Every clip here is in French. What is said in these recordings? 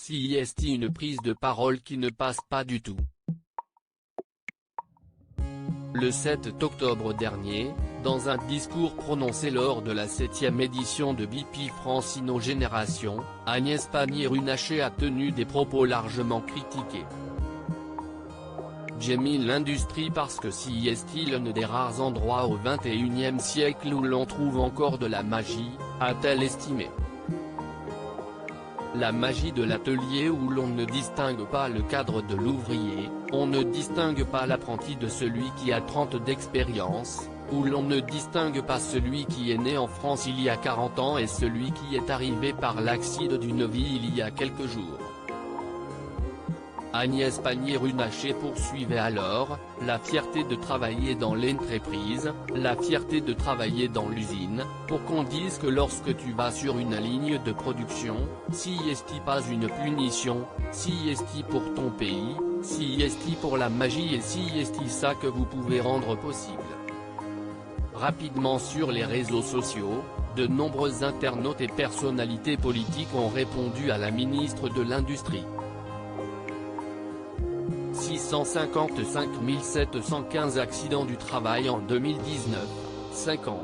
CIST, une prise de parole qui ne passe pas du tout. Le 7 octobre dernier, dans un discours prononcé lors de la 7e édition de BP France InnoGénération, Agnès Pannier-Runacher a tenu des propos largement critiqués. J'ai mis l'industrie parce que CIST est l'un des rares endroits au XXIe siècle où l'on trouve encore de la magie, a-t-elle estimé. La magie de l'atelier où l'on ne distingue pas le cadre de l'ouvrier, on ne distingue pas l'apprenti de celui qui a 30 d'expérience, où l'on ne distingue pas celui qui est né en France il y a 40 ans et celui qui est arrivé par l'accident d'une vie il y a quelques jours. Agnès Pannier-Runacher poursuivait alors, la fierté de travailler dans l'entreprise, la fierté de travailler dans l'usine, pour qu'on dise que lorsque tu vas sur une ligne de production, CIST pas une punition, CIST pour ton pays, CIST pour la magie et CIST ça que vous pouvez rendre possible. Rapidement sur les réseaux sociaux, de nombreux internautes et personnalités politiques ont répondu à la ministre de l'Industrie. 655 715 accidents du travail en 2019, 50.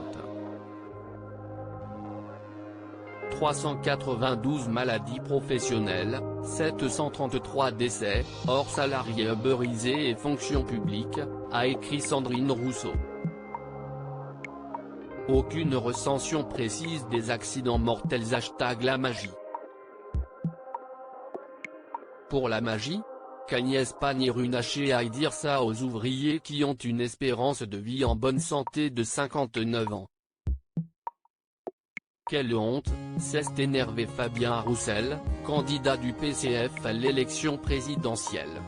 392 maladies professionnelles, 733 décès, hors salariés ubérisés et fonction publique, a écrit Sandrine Rousseau. Aucune recension précise des accidents mortels # la magie. Pour la magie, qu'Agnès Pannier-Runacher aille dire ça aux ouvriers qui ont une espérance de vie en bonne santé de 59 ans. Quelle honte, s'est énervé Fabien Roussel, candidat du PCF à l'élection présidentielle.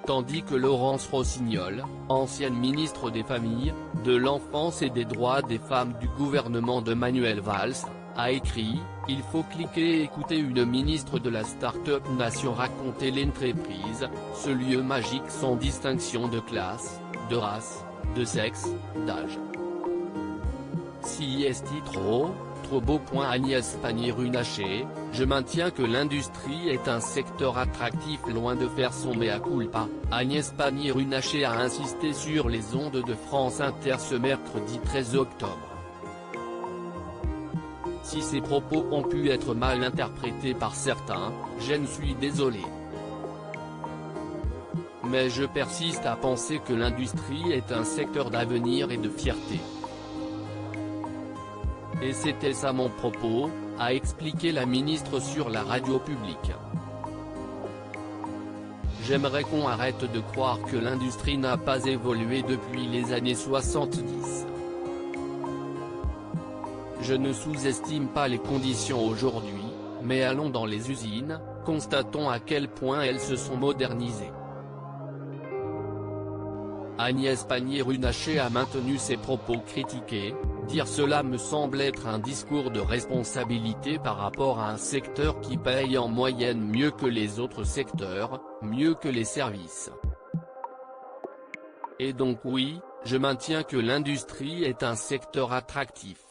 Tandis que Laurence Rossignol, ancienne ministre des Familles, de l'Enfance et des Droits des Femmes du gouvernement de Manuel Valls, a écrit « Il faut cliquer et écouter une ministre de la Start-up Nation raconter l'entreprise, ce lieu magique sans distinction de classe, de race, de sexe, d'âge. CIST trop beau. Agnès Pannier-Runacher, je maintiens que l'industrie est un secteur attractif loin de faire son mea culpa. Agnès Pannier-Runacher a insisté sur les ondes de France Inter ce mercredi 13 octobre. Si ces propos ont pu être mal interprétés par certains, je ne suis désolé. Mais je persiste à penser que l'industrie est un secteur d'avenir et de fierté. Et c'était ça mon propos, a expliqué la ministre sur la radio publique. J'aimerais qu'on arrête de croire que l'industrie n'a pas évolué depuis les années 70. Je ne sous-estime pas les conditions aujourd'hui, mais allons dans les usines, constatons à quel point elles se sont modernisées. Agnès Pannier-Runacher a maintenu ses propos critiqués, dire cela me semble être un discours de responsabilité par rapport à un secteur qui paye en moyenne mieux que les autres secteurs, mieux que les services. Et donc oui, je maintiens que l'industrie est un secteur attractif.